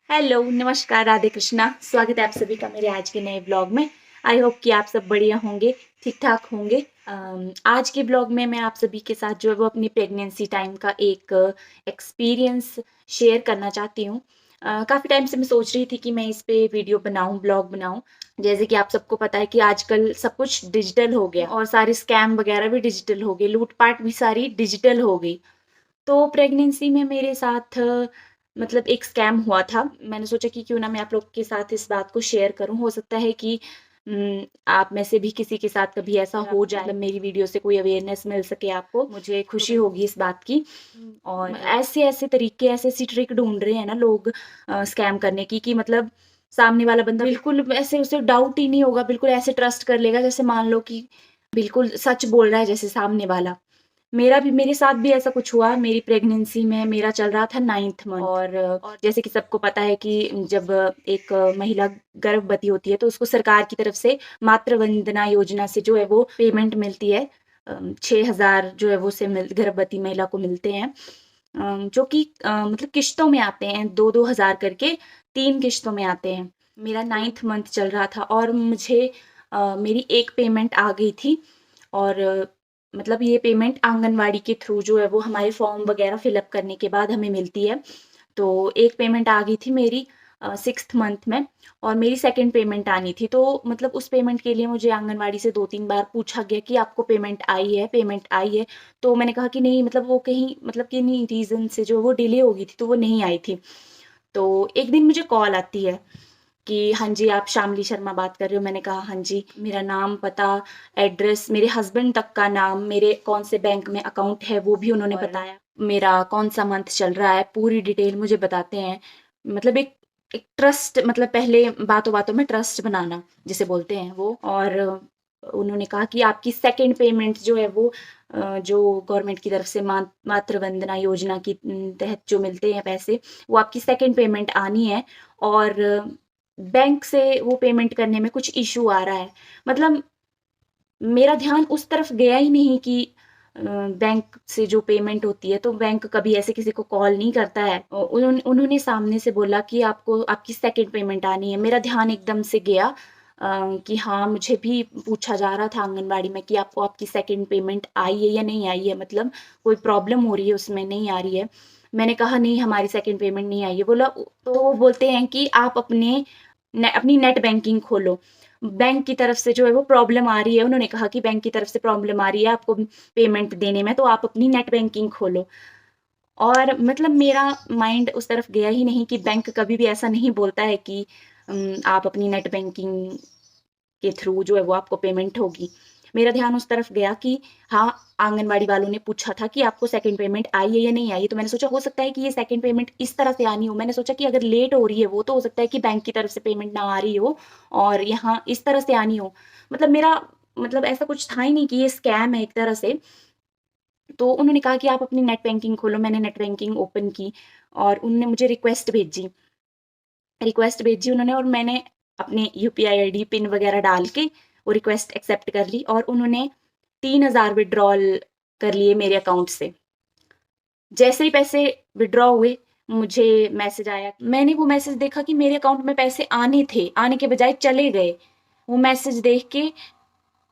Hello, नमस्कार, राधे कृष्णा। स्वागत है आप सभी का मेरे आज के नए ब्लॉग में। आई होप कि आप सब बढ़िया होंगे, ठीक-ठाक होंगे। आज के ब्लॉग में मैं आप सभी के साथ जो है वो अपनी प्रेगनेंसी टाइम का एक एक्सपीरियंस शेयर करना चाहती हूँ। काफ़ी टाइम से मैं सोच रही थी कि मैं इस पे वीडियो बनाऊँ, ब्लॉग बनाऊँ। जैसे कि आप सबको पता है कि आजकल सब कुछ डिजिटल हो गया और सारे स्कैम वगैरह भी डिजिटल हो गए, लूट-पाट भी सारी डिजिटल हो गई। तो प्रेगनेंसी में मेरे साथ मतलब एक स्कैम हुआ था। मैंने सोचा कि क्यों ना मैं आप लोग के साथ इस बात को शेयर करूँ। हो सकता है कि आप में से भी किसी के साथ कभी ऐसा हो जाए, मतलब मेरी वीडियो से कोई अवेयरनेस मिल सके आपको, मुझे खुशी होगी इस बात की। और ऐसे-ऐसे तरीके, ऐसी-ऐसी ट्रिक ढूँढ रहे हैं ना लोग स्कैम करने की कि मतलब सामने वाला बंदा बिल्कुल ऐसे उसे डाउट ही नहीं होगा, बिल्कुल ऐसे ट्रस्ट कर लेगा जैसे मान लो कि बिल्कुल सच बोल रहा है जैसे सामने वाला। मेरे साथ भी ऐसा कुछ हुआ। मेरी प्रेगनेंसी में मेरा चल रहा था 9th मंथ और जैसे कि सबको पता है कि जब एक महिला गर्भवती होती है तो उसको सरकार की तरफ से मातृ वंदना योजना से जो है वो पेमेंट मिलती है। 6,000 जो है वो उसे गर्भवती महिला को मिलते हैं। जो कि मतलब किश्तों में आते हैं, 2-2 हज़ार करके 3 किश्तों में आते हैं। मेरा 9th मंथ चल रहा था और मुझे मेरी एक पेमेंट आ गई थी और मतलब ये पेमेंट आंगनवाड़ी के थ्रू जो है वो हमारे फॉर्म वगैरह फिलअप करने के बाद हमें मिलती है। तो एक पेमेंट आ गई थी मेरी 6th मंथ में और मेरी सेकंड पेमेंट आनी थी। तो मतलब उस पेमेंट के लिए मुझे आंगनवाड़ी से 2-3 बार पूछा गया कि आपको पेमेंट आई है, पेमेंट आई है? तो मैंने कहा कि नहीं, मतलब वो कहीं मतलब किन्हीं रीज़न से जो वो डिले हो गई थी तो वो नहीं आई थी। तो एक दिन मुझे कॉल आती है कि हाँ जी, आप शामली शर्मा बात कर रहे हो? मैंने कहा हाँ जी। मेरा नाम, पता, एड्रेस, मेरे हस्बैंड तक का नाम, मेरे कौन से बैंक में अकाउंट है वो भी उन्होंने बताया। मेरा कौन-सा मंथ चल रहा है, पूरी डिटेल मुझे बताते हैं। मतलब एक एक ट्रस्ट, मतलब पहले बातों-बातों में ट्रस्ट बनाना जिसे बोलते हैं वो। और उन्होंने कहा कि आपकी सेकंड पेमेंट जो है वो जो गवर्नमेंट की तरफ से मातृ वंदना योजना की तहत जो मिलते हैं पैसे, वो आपकी सेकंड पेमेंट आनी है और बैंक से वो पेमेंट करने में कुछ इश्यू आ रहा है। मतलब मेरा ध्यान उस तरफ गया ही नहीं कि बैंक से जो पेमेंट होती है, तो बैंक कभी ऐसे किसी को कॉल नहीं करता है। उन्होंने सामने से बोला कि आपको आपकी सेकंड पेमेंट आनी है। मेरा ध्यान एकदम से गया कि हाँ, मुझे भी पूछा जा रहा था आंगनबाड़ी में कि आपको आपकी सेकंड पेमेंट आई है या नहीं आई है? मतलब कोई प्रॉब्लम हो रही है उसमें, नहीं आ रही है? मैंने कहा नहीं, हमारी सेकंड पेमेंट नहीं आई है। बोला तो वो बोलते हैं कि आप अपनी नेट बैंकिंग खोलो। बैंक की तरफ से जो है वो प्रॉब्लम आ रही है। उन्होंने कहा कि बैंक की तरफ से प्रॉब्लम आ रही है आपको पेमेंट देने में, तो आप अपनी नेट बैंकिंग खोलो। और मतलब मेरा माइंड उस तरफ गया ही नहीं कि बैंक कभी भी ऐसा नहीं बोलता है कि आप अपनी नेट बैंकिंग के थ्रू जो है वो आपको पेमेंट होगी। मेरा ध्यान उस तरफ गया कि हाँ, आंगनवाड़ी वालों ने पूछा था कि आपको सेकंड पेमेंट आई है या नहीं आई है? तो मैंने सोचा हो सकता है कि ये सेकंड पेमेंट इस तरह से आनी हो। मैंने सोचा कि अगर लेट हो रही है वो, तो हो सकता है कि बैंक की तरफ से पेमेंट ना आ रही हो और यहाँ इस तरह से आनी हो। मतलब मेरा मतलब ऐसा कुछ था ही नहीं कि ये स्कैम है एक तरह से। तो उन्होंने कहा कि आप अपनी नेट बैंकिंग खोलो। मैंने नेट बैंकिंग ओपन की और उन्होंने मुझे रिक्वेस्ट भेजी उन्होंने और मैंने अपने यूपीआई आईडी, पिन वगैरह डाल के वो रिक्वेस्ट एक्सेप्ट कर ली और उन्होंने 3,000 विथड्रॉल कर लिए मेरे अकाउंट से। जैसे ही पैसे विथड्रॉ हुए, मुझे मैसेज आया। मैंने वो मैसेज देखा कि मेरे अकाउंट में पैसे आने थे, आने के बजाय चले गए। वो मैसेज देख के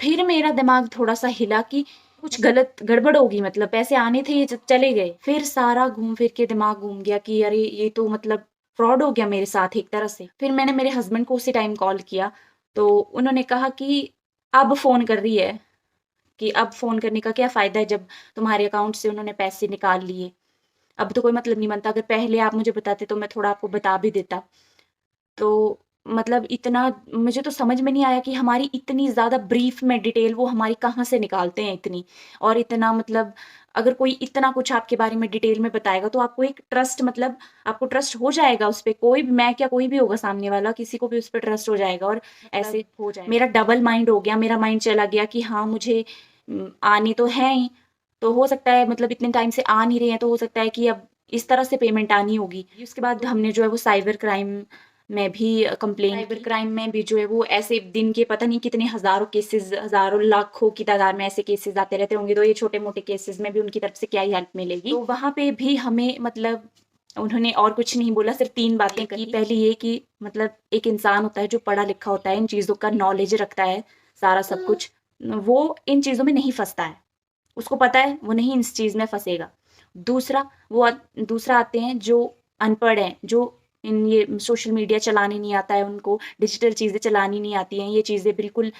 फिर मेरा दिमाग थोड़ा-सा हिला कि कुछ गलत गड़बड़ होगी, मतलब पैसे आने थे, ये चले गए। फिर सारा घूम फिर के दिमाग घूम गया कि अरे! ये तो मतलब फ्रॉड हो गया मेरे साथ एक तरह से। फिर मैंने मेरे हस्बैंड को उसी टाइम कॉल किया, तो उन्होंने कहा कि अब फ़ोन कर रही है, कि अब फ़ोन करने का क्या फ़ायदा है जब तुम्हारे अकाउंट से उन्होंने पैसे निकाल लिए। अब तो कोई मतलब नहीं बनता, अगर पहले आप मुझे बताते तो मैं थोड़ा आपको बता भी देता। तो मतलब इतना मुझे तो समझ में नहीं आया कि हमारी इतनी ज़्यादा ब्रीफ में डिटेल वो हमारी कहाँ से निकालते हैं इतनी। और इतना मतलब अगर कोई इतना कुछ आपके बारे में डिटेल में बताएगा तो आपको एक ट्रस्ट, मतलब आपको ट्रस्ट हो जाएगा उस पे। कोई भी, मैं क्या कोई भी होगा सामने वाला, किसी को भी उस पे ट्रस्ट हो जाएगा और ऐसे हो जाएगा। मेरा डबल माइंड हो गया, मेरा माइंड चला गया कि हाँ, मुझे आने तो हैं ही, तो हो सकता है मतलब इतने टाइम से आ नहीं रहे हैं तो हो सकता है कि अब इस तरह से पेमेंट आनी होगी। उसके बाद हमने जो है वो साइबर क्राइम में भी कंप्लेन साइबर क्राइम में भी जो है वो ऐसे दिन के पता नहीं कितने हज़ारों केसेज़, हज़ारों लाखों की तादाद में ऐसे केसेज़ आते रहते होंगे, तो ये छोटे-मोटे केसेज़ में भी उनकी तरफ से क्या ही हेल्प मिलेगी। तो वहाँ पे भी हमें मतलब उन्होंने और कुछ नहीं बोला, सिर्फ 3 बातें कही। पहली ये कि मतलब एक इंसान होता है जो पढ़ा लिखा होता है, इन चीज़ों का नॉलेज रखता है, सारा सब कुछ, वो इन चीज़ों में नहीं फँसता है। उसको पता है वो नहीं इस चीज़ में फँसेगा। दूसरा आते हैं जो अनपढ़ हैं, जो इन ये सोशल मीडिया चलाने नहीं आता है उनको, डिजिटल चीज़ें चलानी नहीं आती हैं, ये चीज़ें बिल्कुल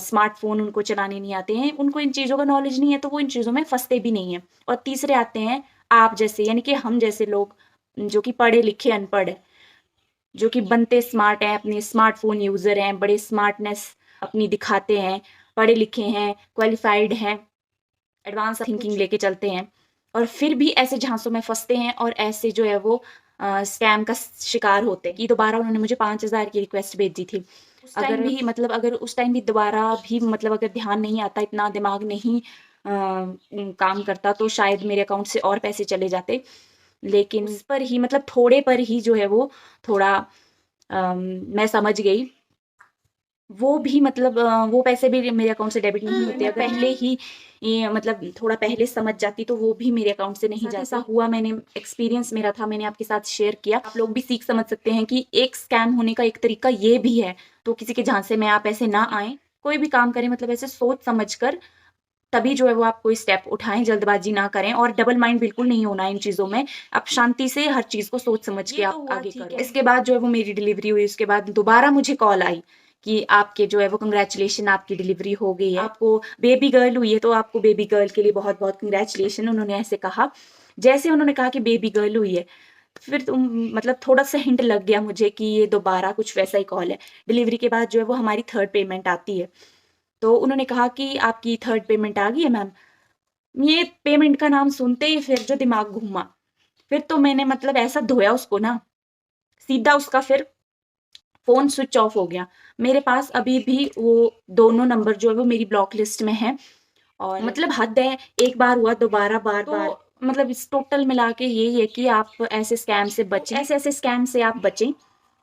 स्मार्टफ़ोन उनको चलाने नहीं आते हैं, उनको इन चीज़ों का नॉलेज नहीं है, तो वो इन चीज़ों में फँसते भी नहीं हैं। और तीसरे आते हैं आप जैसे, यानी कि हम जैसे लोग जो कि पढ़े लिखे अनपढ़ हैं, जो कि बनते स्मार्ट हैं, अपने स्मार्टफ़ोन यूज़र हैं, बड़े स्मार्टनेस अपनी दिखाते हैं, पढ़े लिखे हैं, क्वालिफ़ाइड हैं, एडवांस थिंकिंग लेके चलते हैं, और फिर भी ऐसे झांसों में फँसते हैं और ऐसे जो है वो स्कैम का शिकार होते हैं। कि दोबारा उन्होंने मुझे 5,000 की रिक्वेस्ट भेजी थी। उस टाइम भी मतलब अगर उस टाइम भी दोबारा भी मतलब अगर ध्यान नहीं आता, इतना दिमाग नहीं काम करता, तो शायद मेरे अकाउंट से और पैसे चले जाते। लेकिन उस पर ही मतलब थोड़े पर ही जो है वो थोड़ा मैं समझ गई। वो भी मतलब वो पैसे भी मेरे अकाउंट से डेबिट नहीं होते। अगर पहले ही ये मतलब थोड़ा पहले समझ जाती तो वो भी मेरे अकाउंट से नहीं जाता। ऐसा हुआ, मैंने एक्सपीरियंस मेरा था, मैंने आपके साथ शेयर किया। आप लोग भी सीख समझ सकते हैं कि एक स्कैम होने का एक तरीका ये भी है। तो किसी के झांसे में आप ऐसे ना आएँ। कोई भी काम करें मतलब ऐसे सोच समझ कर, तभी जो है वो आप कोई स्टेप उठाएँ, जल्दबाजी ना करें, और डबल माइंड बिल्कुल नहीं होना है इन चीज़ों में। आप शांति से हर चीज़ को सोच समझ के आप आगे करें। इसके बाद जो है वो मेरी डिलीवरी हुई, उसके बाद दोबारा मुझे कॉल आई कि आपके जो है वो कांग्रेचुलेशन, आपकी डिलीवरी हो गई है। आपको बेबी गर्ल हुई है, तो आपको बेबी गर्ल के लिए बहुत-बहुत कांग्रेचुलेशन, उन्होंने ऐसे कहा। जैसे उन्होंने कहा कि बेबी गर्ल हुई है, फिर मतलब थोड़ा-सा हिंट लग गया मुझे कि ये दोबारा कुछ वैसा ही कॉल है। डिलीवरी के बाद जो है वो हमारी थर्ड पेमेंट आती है। तो उन्होंने कहा कि आपकी थर्ड पेमेंट आ गई है मैम। ये पेमेंट का नाम सुनते ही फिर जो दिमाग घूमा। फिर तो मैंने मतलब ऐसा धोया उसको ना, सीधा उसका फिर फ़ोन स्विच ऑफ हो गया। मेरे पास अभी भी वो दोनों नंबर जो है वो मेरी ब्लॉक लिस्ट में है, और मतलब हद है, एक बार हुआ, दोबारा बार-बार, तो मतलब इस टोटल मिला के यही है कि आप ऐसे स्कैम से बचें, ऐसे-ऐसे स्कैम से आप बचें।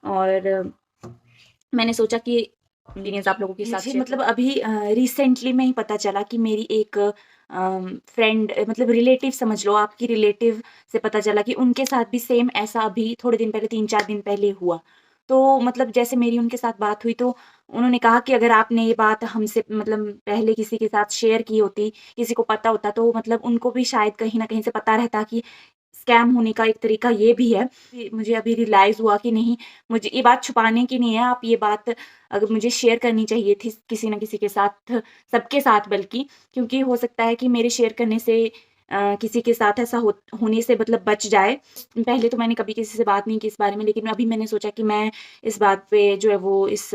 और मैंने सोचा कि एक्सपीरियंस आप लोगों के साथ शेयर मतलब अभी रिसेंटली में ही पता चला कि मेरी एक फ्रेंड, मतलब रिलेटिव समझ लो, आपकी रिलेटिव से पता चला कि उनके साथ भी सेम ऐसा अभी थोड़े दिन पहले, 3-4 दिन पहले हुआ। तो मतलब जैसे मेरी उनके साथ बात हुई, तो उन्होंने कहा कि अगर आपने ये बात हमसे मतलब पहले किसी के साथ शेयर की होती, किसी को पता होता, तो मतलब उनको भी शायद कहीं न कहीं से पता रहता कि स्कैम होने का एक तरीका ये भी है। कि मुझे अभी रियलाइज़ हुआ कि नहीं, मुझे ये बात छुपाने की नहीं है, आप ये बात अगर मुझे शेयर करनी चाहिए थी किसी न किसी के साथ, सबके साथ बल्कि, क्योंकि हो सकता है कि मेरे शेयर करने से किसी के साथ ऐसा होने से मतलब बच जाए। पहले तो मैंने कभी किसी से बात नहीं की इस बारे में, लेकिन अभी मैंने सोचा कि मैं इस बात पे जो है वो इस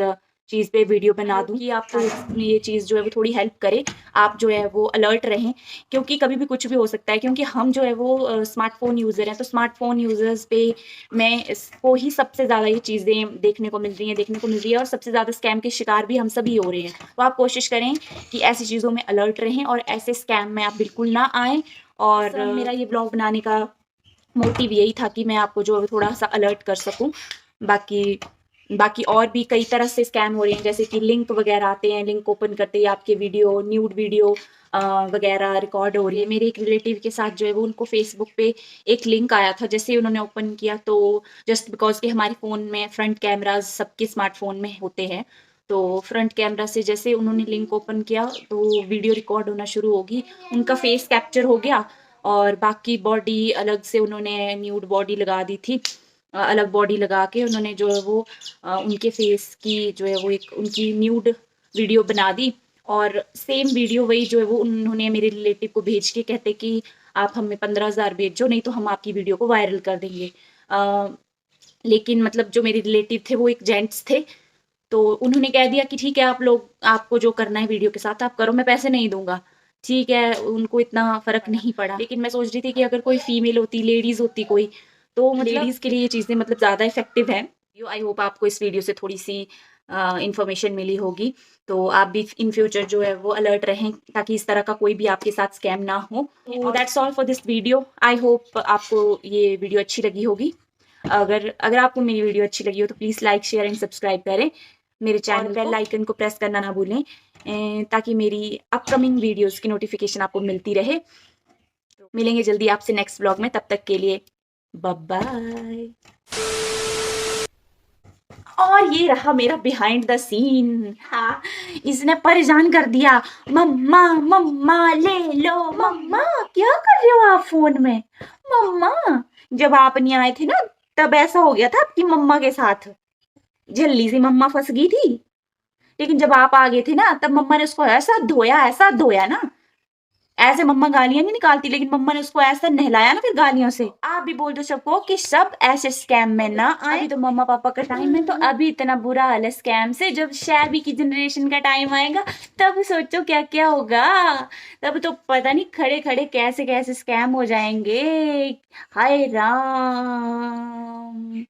चीज़ पे वीडियो बना दूँ कि आपको ये चीज़ जो है वो थोड़ी हेल्प करे। आप जो है वो अलर्ट रहें, क्योंकि कभी भी कुछ भी हो सकता है, क्योंकि हम जो है वो स्मार्टफ़ोन यूज़र हैं, तो स्मार्टफ़ोन यूज़र्स पे मैं इसको ही सबसे ज़्यादा ये चीज़ें देखने को मिल रही है, और सबसे ज़्यादा स्कैम के शिकार भी हम सभी हो रहे हैं। तो आप कोशिश करें कि ऐसी चीज़ों में अलर्ट रहें और ऐसे स्कैम में आप बिल्कुल ना आएँ। और मेरा ये ब्लॉग बनाने का मोटिव यही था कि मैं आपको जो है थोड़ा-सा अलर्ट कर सकूँ। बाकी बाकी और भी कई तरह से स्कैम हो रहे हैं, जैसे कि लिंक वगैरह आते हैं, लिंक ओपन करते ही आपके वीडियो, न्यूड वीडियो वगैरह रिकॉर्ड हो रही है। मेरे एक रिलेटिव के साथ जो है वो उनको फ़ेसबुक पे एक लिंक आया था, जैसे ही उन्होंने ओपन किया, तो जस्ट बिकॉज़ कि हमारे फ़ोन में फ्रंट कैमराज़ सबके स्मार्टफ़ोन में होते हैं, तो फ्रंट कैमरा से जैसे उन्होंने लिंक ओपन किया, तो वीडियो रिकॉर्ड होना शुरू होगी। उनका फ़ेस कैप्चर हो गया, और बाकी बॉडी अलग से उन्होंने न्यूड बॉडी लगा दी थी। अलग बॉडी लगा के उन्होंने जो है वो उनके फेस की जो है वो एक उनकी न्यूड वीडियो बना दी, और सेम वीडियो वही जो है वो उन्होंने मेरे रिलेटिव को भेज के कहते कि आप हमें 15,000 भेजो, नहीं तो हम आपकी वीडियो को वायरल कर देंगे। लेकिन मतलब जो मेरे रिलेटिव थे वो एक जेंट्स थे, तो उन्होंने कह दिया कि ठीक है, आप लोग, आपको जो करना है वीडियो के साथ आप करो, मैं पैसे नहीं दूँगा। ठीक है, उनको इतना फ़र्क नहीं पड़ा। लेकिन मैं सोच रही थी कि अगर कोई फीमेल होती, लेडीज़ होती कोई, तो मतलब लेडीज़ के लिए ये चीज़ें मतलब ज़्यादा इफ़ेक्टिव हैं। आई होप आपको इस वीडियो से थोड़ी-सी इन्फॉर्मेशन मिली होगी। तो आप भी इन फ्यूचर जो है वो अलर्ट रहें, ताकि इस तरह का कोई भी आपके साथ स्कैम ना हो। तो that's all for this video. I hope आपको ये वीडियो अच्छी लगी होगी। अगर अगर आपको मेरी वीडियो अच्छी लगी हो तो please like, share and subscribe करें। मेरे चैनल बेल आइकन को प्रेस करना ना भूलें, ताकि मेरी अपकमिंग वीडियोज़ की नोटिफ़िकेशन आपको मिलती रहे। तो मिलेंगे जल्दी आपसे नेक्स्ट व्लॉग में, तब तक के लिए बाय बाय। और ये रहा मेरा बिहाइंड द सीन। हाँ, इसने परेशान कर दिया। मम्मा मम्मा ले लो मम्मा। क्या कर रहे हो आप फोन में? मम्मा, जब आप नहीं आए थे ना, तब ऐसा हो गया था आपकी मम्मा के साथ। जल्दी से मम्मा फंस गई थी, लेकिन जब आप आ गए थे ना, तब मम्मा ने उसको ऐसा धोया ना। ऐसे मम्मा गालियां नहीं निकालती, लेकिन मम्मा ने उसको ऐसा नहलाया ना फिर गालियों से। आप भी बोल दो सबको कि सब ऐसे स्कैम में ना आए। अभी तो मम्मा पापा का टाइम है, तो अभी इतना बुरा हाल है स्कैम से। जब शैबी की जनरेशन का टाइम आएगा, तब सोचो क्या क्या होगा। तब तो पता नहीं खड़े खड़े कैसे कैसे स्कैम हो जाएंगे। हाय राम।